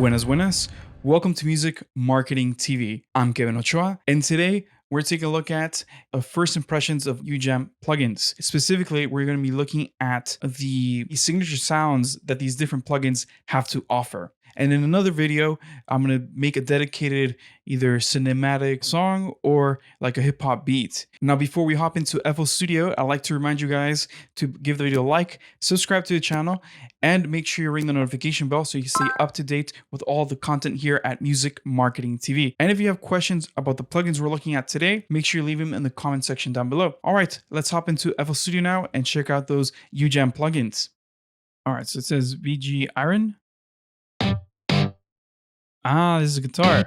Buenas, buenas. Welcome to Music Marketing TV. I'm Kevin Ochoa, and today we're taking a look at first impressions of UJAM plugins. Specifically, we're going to be looking at the signature sounds that these different plugins have to offer. And in another video, I'm going to make a dedicated either cinematic song or like a hip hop beat. Now, before we hop into FL Studio, I'd like to remind you guys to give the video a like, subscribe to the channel, and make sure you ring the notification bell so you stay up to date with all the content here at Music Marketing TV. And if you have questions about the plugins we're looking at today, make sure you leave them in the comment section down below. All right, let's hop into FL Studio now and check out those UJAM plugins. All right, so it says VG Iron. Ah, this is a guitar.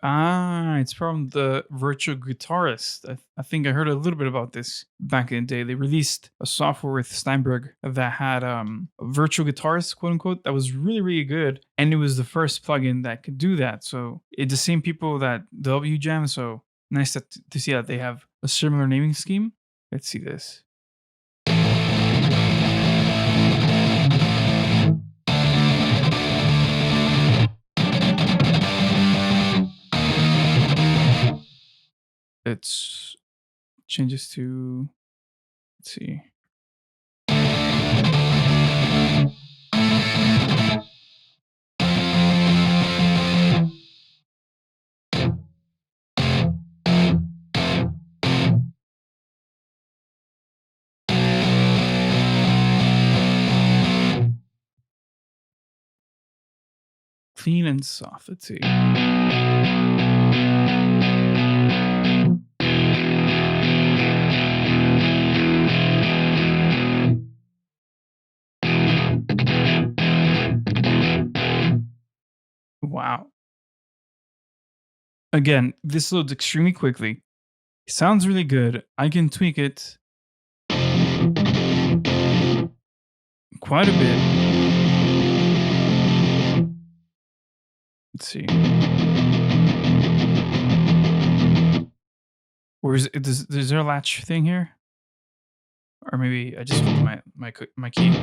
Ah, it's from the Virtual Guitarist. I think I heard a little bit about this back in the day. They released a software with Steinberg that had a Virtual Guitarist, quote unquote, that was really, really good. And it was the first plugin that could do that. So it's the same people that develop UJAM. So nice to see that they have a similar naming scheme. Let's see this. It changes to, let's see. Clean and soft, let's see. Wow. Again, this loads extremely quickly. It sounds really good. I can tweak it quite a bit. Let's see. Or is there a latch thing here? Or maybe I just hold my key.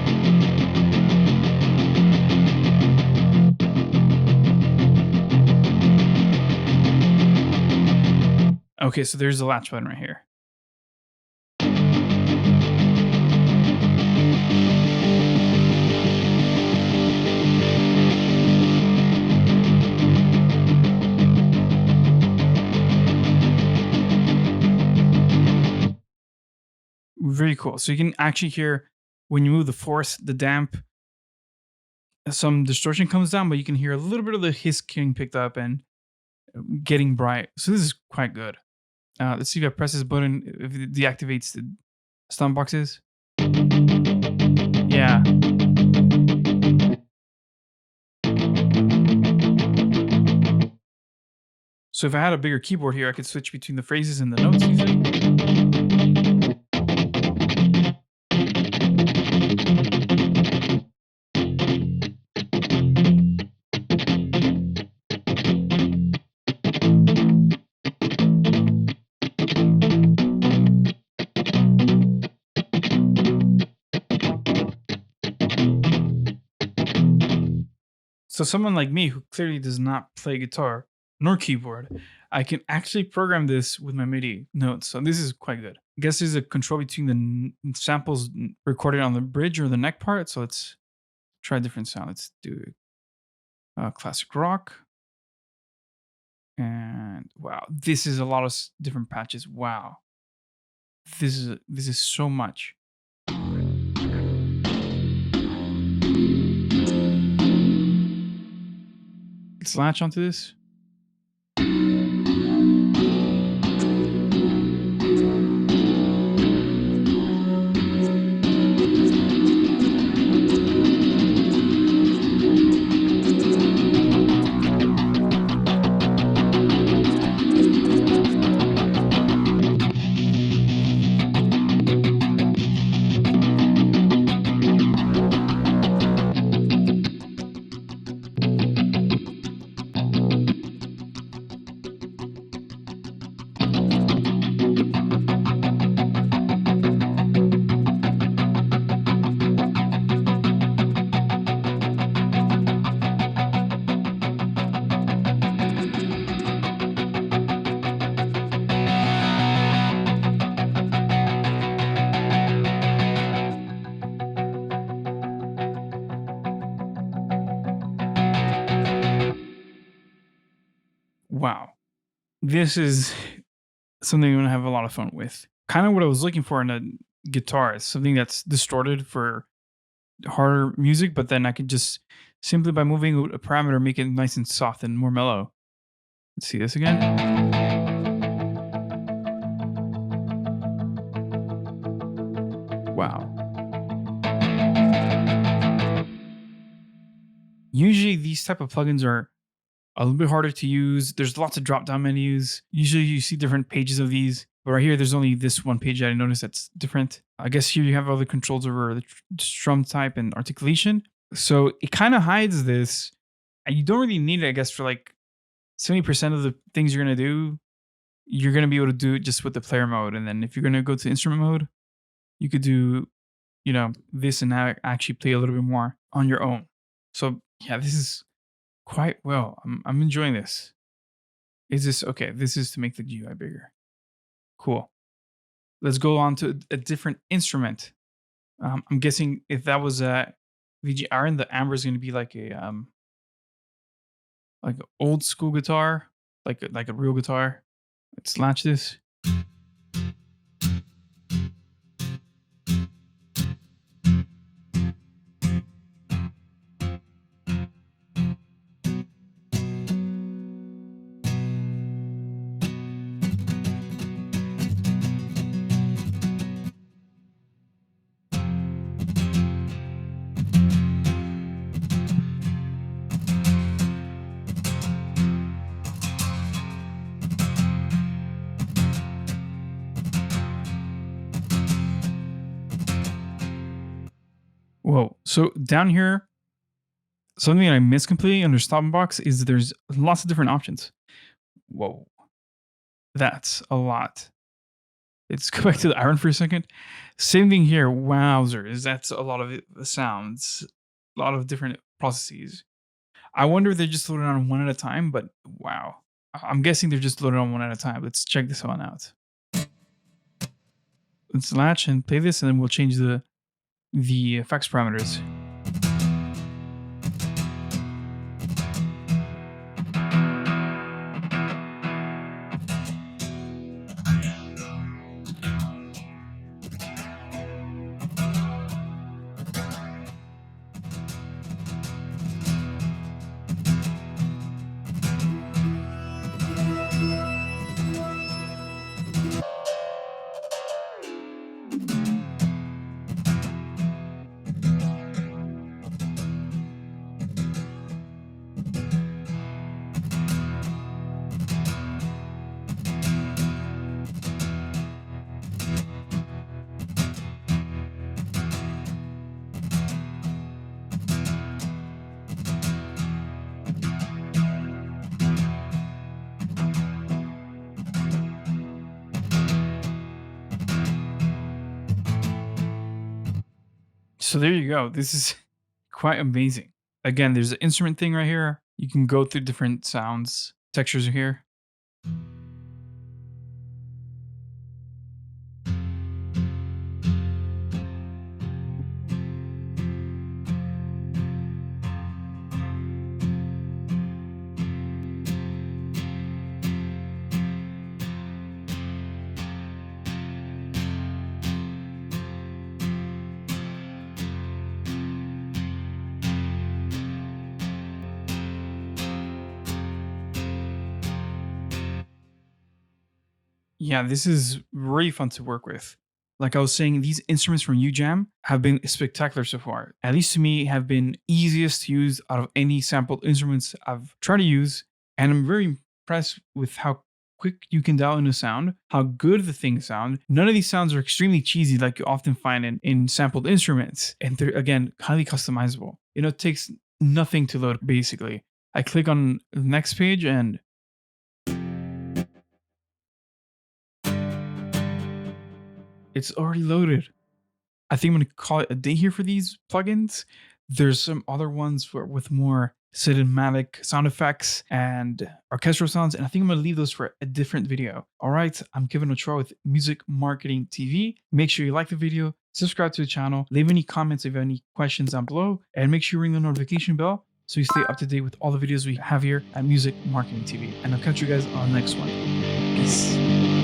Okay, so there's a latch button right here. Very cool. So you can actually hear when you move the force, the damp, some distortion comes down, but you can hear a little bit of the hiss getting picked up and getting bright. So this is quite good. Let's see if I press this button, if it deactivates the Stomp Boxes. Yeah. So if I had a bigger keyboard here, I could switch between the phrases and the notes easily. So someone like me who clearly does not play guitar nor keyboard, I can actually program this with my MIDI notes. So this is quite good. I guess there's a control between the samples recorded on the bridge or the neck part. So let's try a different sound. Let's do classic rock. And wow, this is a lot of different patches. Wow. This is so much. Let's latch onto this. Wow. This is something I'm gonna have a lot of fun with. Kind of what I was looking for in a guitar is something that's distorted for harder music, but then I could just simply by moving a parameter make it nice and soft and more mellow. Let's see this again. Wow. Usually these type of plugins are a little bit harder to use. There's lots of drop down menus. Usually you see different pages of these, but right here there's only this one page that I noticed that's different. I guess here you have all the controls over the strum type and articulation. So it kind of hides this, and you don't really need it, I guess, for like 70% of the things you're gonna do. You're gonna be able to do it just with the player mode, and then if you're gonna go to instrument mode, you could do, this and actually play a little bit more on your own. So yeah, this is quite well. I'm enjoying this. Is this okay? This is to make the GUI bigger. Cool. Let's go on to a different instrument. I'm guessing if that was a VG Iron, the Amber is going to be like like an old school guitar, like a real guitar. Let's latch this. Whoa. So down here, something that I missed completely under Stomp Box is there's lots of different options. Whoa. That's a lot. Let's go back to the Iron for a second. Same thing here. Wowzers. That's a lot of sounds, a lot of different processes. I wonder if they're just loaded on one at a time, but wow. I'm guessing they're just loaded on one at a time. Let's check this one out. Let's latch and play this, and then we'll change the effects parameters. So there you go. This is quite amazing. Again, there's an instrument thing right here. You can go through different sounds. Textures are here. Yeah, this is really fun to work with. Like I was saying, these instruments from UJAM have been spectacular so far. At least to me, have been easiest to use out of any sampled instruments I've tried to use. And I'm very impressed with how quick you can dial in a sound, how good the things sound. None of these sounds are extremely cheesy like you often find in sampled instruments. And they're, again, highly customizable. It takes nothing to load, basically. I click on the next page and it's already loaded. I think I'm going to call it a day here for these plugins. There's some other ones with more cinematic sound effects and orchestral sounds, and I think I'm going to leave those for a different video. All right, I'm Kevin Ochoa with Music Marketing TV. Make sure you like the video, subscribe to the channel, leave any comments if you have any questions down below, and make sure you ring the notification bell so you stay up to date with all the videos we have here at Music Marketing TV. And I'll catch you guys on the next one. Peace.